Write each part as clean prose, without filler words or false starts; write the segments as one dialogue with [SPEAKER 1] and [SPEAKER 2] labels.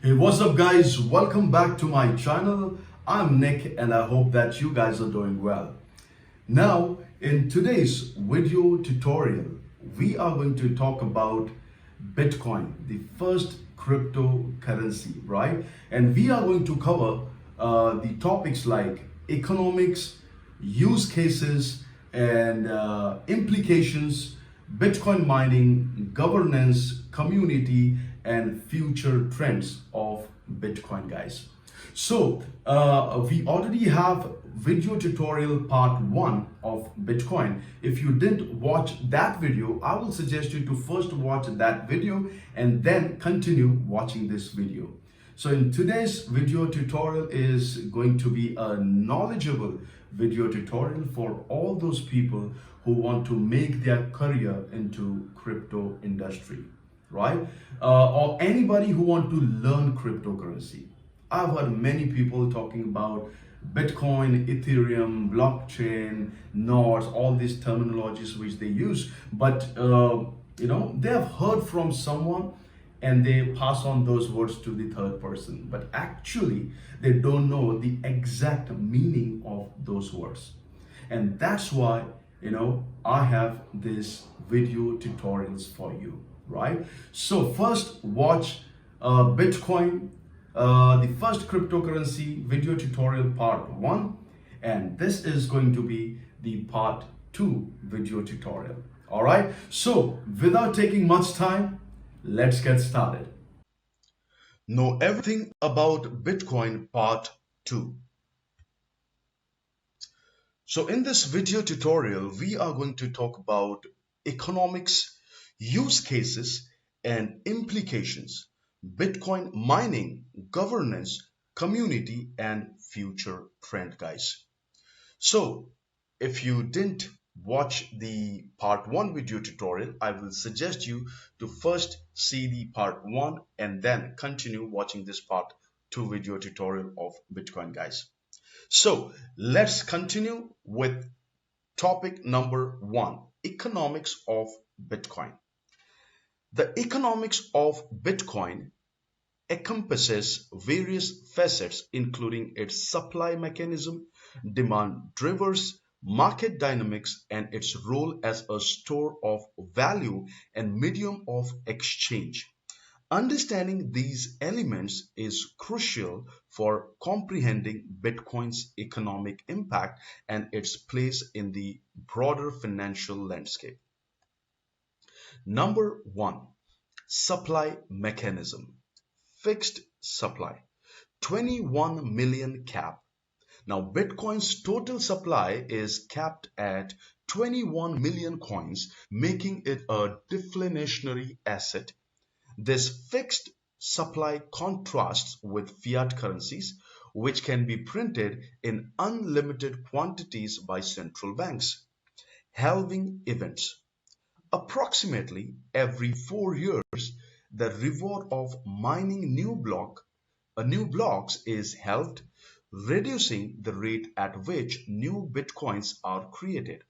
[SPEAKER 1] Hey, what's up, guys? Welcome back to my channel. I'm Nick, and I hope that you guys are doing well. Now, in today's video tutorial, we are going to talk about Bitcoin, the first cryptocurrency, right? And we are going to cover the topics like economics, use cases, and implications, Bitcoin mining, governance, community, and future trends of Bitcoin, guys. So we already have video tutorial part 1 of Bitcoin. If you didn't watch that video, I will suggest you to first watch that video and then continue watching this video. So in today's video tutorial is going to be a knowledgeable video tutorial for all those people who want to make their career into crypto industry, right? Or anybody who want to learn cryptocurrency. I've heard many people talking about Bitcoin, Ethereum, blockchain, nodes, all these terminologies which they use, but they have heard from someone and they pass on those words to the third person, but actually they don't know the exact meaning of those words. And that's why I have this video tutorials for you, right? So first watch Bitcoin, the first cryptocurrency video tutorial part 1, and this is going to be the part 2 video tutorial. All right, so without taking much time, let's get started. Know everything about Bitcoin part 2. So in this video tutorial, we are going to talk about economics, use cases, and implications, Bitcoin mining, governance, community, and future trend, guys. So if you didn't watch the part 1 video tutorial, I will suggest you to first see the part 1 and then continue watching this part 2 video tutorial of Bitcoin, guys. So let's continue with topic number 1, economics of Bitcoin. The economics of Bitcoin encompasses various facets including its supply mechanism, demand drivers, market dynamics, and its role as a store of value and medium of exchange. Understanding these elements is crucial for comprehending Bitcoin's economic impact and its place in the broader financial landscape. Number 1, supply mechanism. Fixed supply, 21 million cap. Now, Bitcoin's total supply is capped at 21 million coins, making it a deflationary asset. This fixed supply contrasts with fiat currencies, which can be printed in unlimited quantities by central banks. Halving events. Approximately every 4 years, the reward of mining new blocks is halved, reducing the rate at which new bitcoins are created.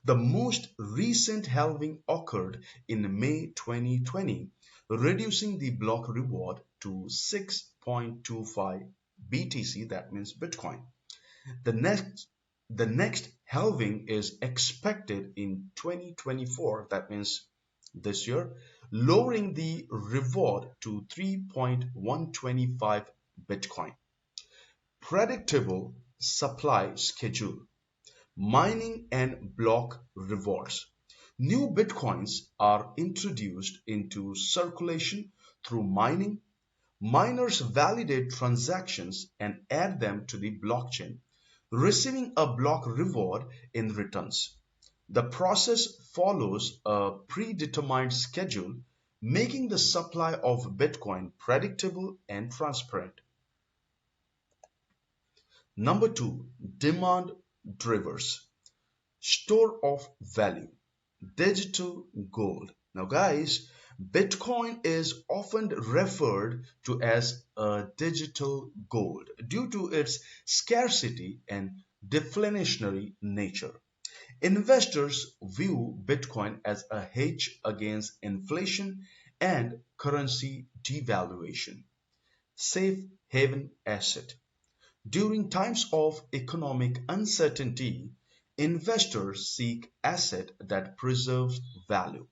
[SPEAKER 1] The most recent halving occurred in May 2020, reducing the block reward to 6.25 BTC, that means Bitcoin. The next halving is expected in 2024, that means this year, lowering the reward to 3.125 Bitcoin. Predictable supply schedule. Mining and block rewards. New bitcoins are introduced into circulation through mining. Miners validate transactions and add them to the blockchain, receiving a block reward in returns. The process follows a predetermined schedule, making the supply of Bitcoin predictable and transparent. Number 2, demand drivers. Store of value, digital gold. Now guys, Bitcoin is often referred to as a digital gold due to its scarcity and deflationary nature. Investors view Bitcoin as a hedge against inflation and currency devaluation. safe haven asset. During times of economic uncertainty, investors seek asset that preserves value.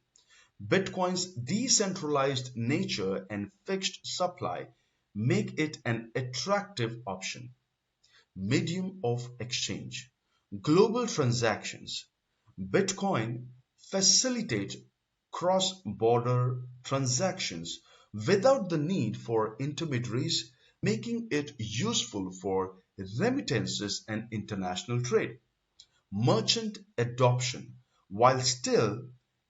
[SPEAKER 1] Bitcoin's decentralized nature and fixed supply make it an attractive option. Medium of exchange. Global transactions. Bitcoin facilitates cross-border transactions without the need for intermediaries, making it useful for remittances and international trade. Merchant adoption, while still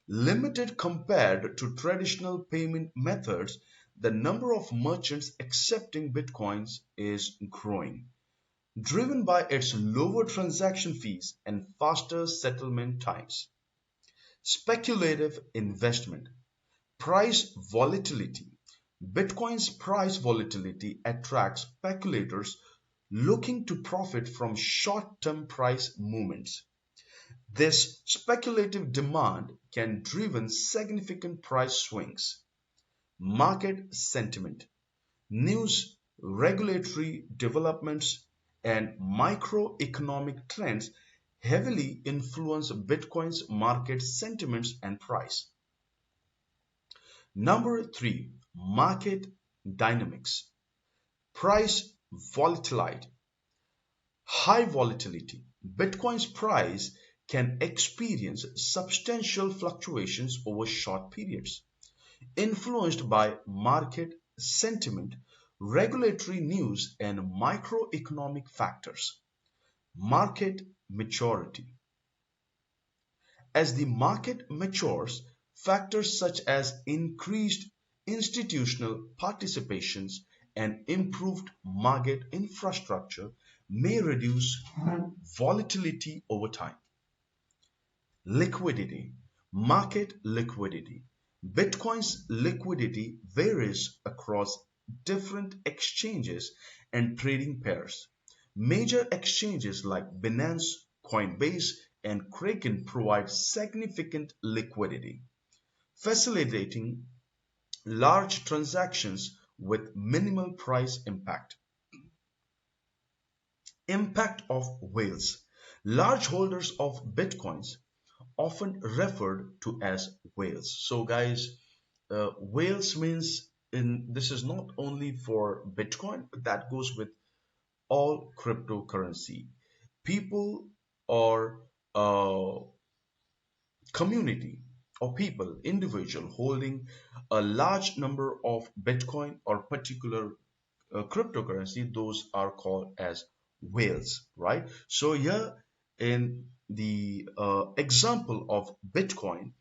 [SPEAKER 1] limited compared to traditional payment methods, the number of merchants accepting bitcoins is growing, driven by its lower transaction fees and faster settlement times. Speculative investment, price volatility. Bitcoin's price volatility attracts speculators looking to profit from short-term price movements. This speculative demand can drive significant price swings. Market sentiment, news, regulatory developments, and microeconomic trends heavily influence Bitcoin's market sentiments and price. Number three, market dynamics. Price volatility. High volatility. Bitcoin's price can experience substantial fluctuations over short periods, influenced by market sentiment, regulatory news, and microeconomic factors. Market maturity. As the market matures, factors such as increased institutional participations and improved market infrastructure may reduce volatility over time. Liquidity, market liquidity. Bitcoin's liquidity varies across different exchanges and trading pairs. Major exchanges like Binance, Coinbase, and Kraken provide significant liquidity, facilitating large transactions with minimal price impact. Impact of whales. Large holders of Bitcoins, often referred to as whales. So guys, whales means in this is not only for Bitcoin, but that goes with all cryptocurrency. People or community or people, individual holding a large number of Bitcoin or particular cryptocurrency, those are called as whales, right? So here in the example of Bitcoin,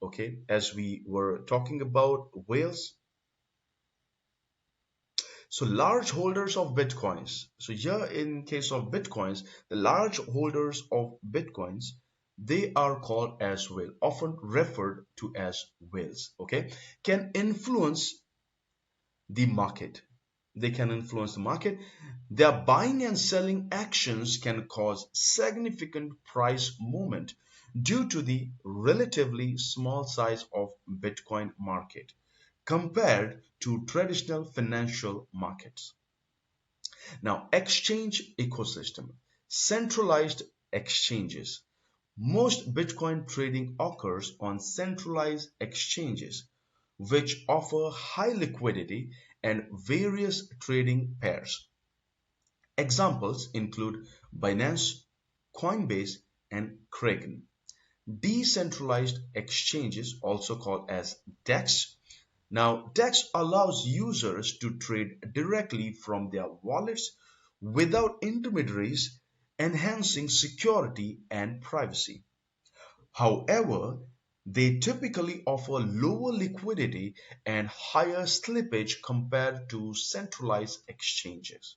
[SPEAKER 1] okay, as we were talking about whales, so large holders of Bitcoins. So here in case of Bitcoins, the large holders of Bitcoins, they are called as whale, often referred to as whales, okay, can influence the market. They can influence the market. Their buying and selling actions can cause significant price movement due to the relatively small size of Bitcoin market compared to traditional financial markets. Now, exchange ecosystem, centralized exchanges. Most Bitcoin trading occurs on centralized exchanges, which offer high liquidity and various trading pairs. Examples include Binance, Coinbase, and Kraken. Decentralized exchanges, also called as DEX. Now, DEX allows users to trade directly from their wallets without intermediaries, enhancing security and privacy. However, they typically offer lower liquidity and higher slippage compared to centralized exchanges.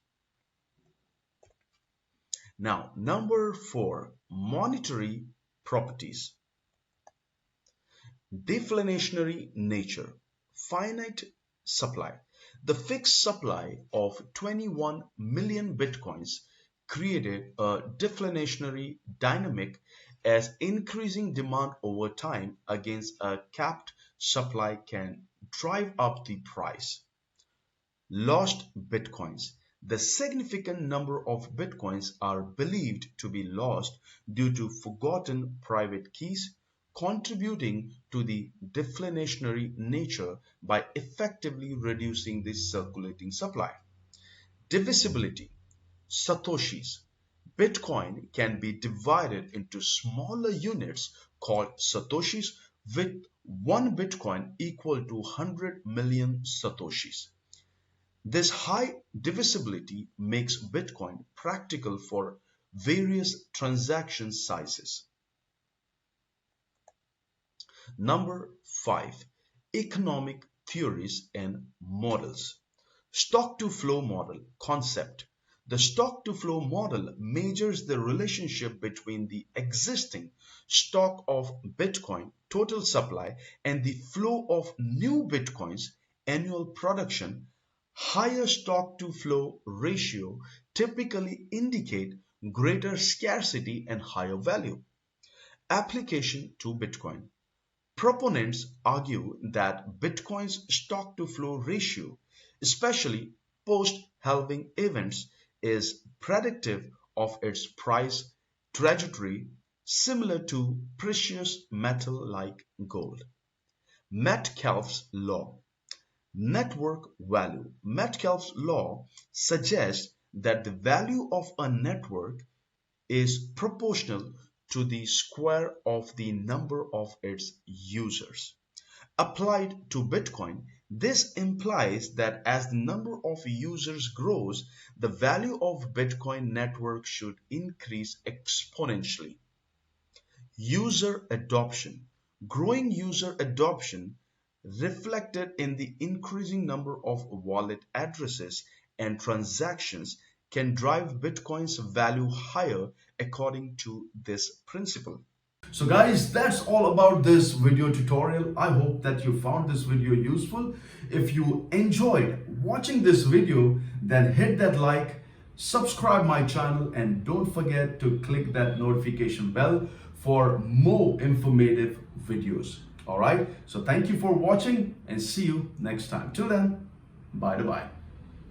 [SPEAKER 1] Now, number four, monetary properties. Deflationary nature, finite supply. The fixed supply of 21 million bitcoins created a deflationary dynamic as increasing demand over time against a capped supply can drive up the price.
[SPEAKER 2] Lost bitcoins. The significant number of bitcoins are believed to be lost due to forgotten private keys, contributing to the deflationary nature by effectively reducing the circulating supply. Divisibility. Satoshis. Bitcoin can be divided into smaller units called satoshis, with one Bitcoin equal to 100 million satoshis. This high divisibility makes Bitcoin practical for various transaction sizes. Number 5. Economic theories and models. Stock to flow model concept. The stock to flow model measures the relationship between the existing stock of Bitcoin total supply and the flow of new Bitcoins annual production. Higher stock to flow ratio typically indicate greater scarcity and higher value. Application to Bitcoin. Proponents argue that Bitcoin's stock to flow ratio, especially post halving events, is predictive of its price trajectory, similar to precious metal like gold. Metcalfe's law. Network value. Metcalfe's law suggests that the value of a network is proportional to the square of the number of its users. Applied to Bitcoin, this implies that as the number of users grows, the value of Bitcoin network should increase exponentially. User adoption. Growing user adoption reflected in the increasing number of wallet addresses and transactions can drive Bitcoin's value higher according to this principle.
[SPEAKER 1] So guys, that's all about this video tutorial. I hope that you found this video useful. If you enjoyed watching this video, then hit that like, subscribe my channel, and don't forget to click that notification bell for more informative videos. All right, so thank you for watching and see you next time. Till then, bye bye.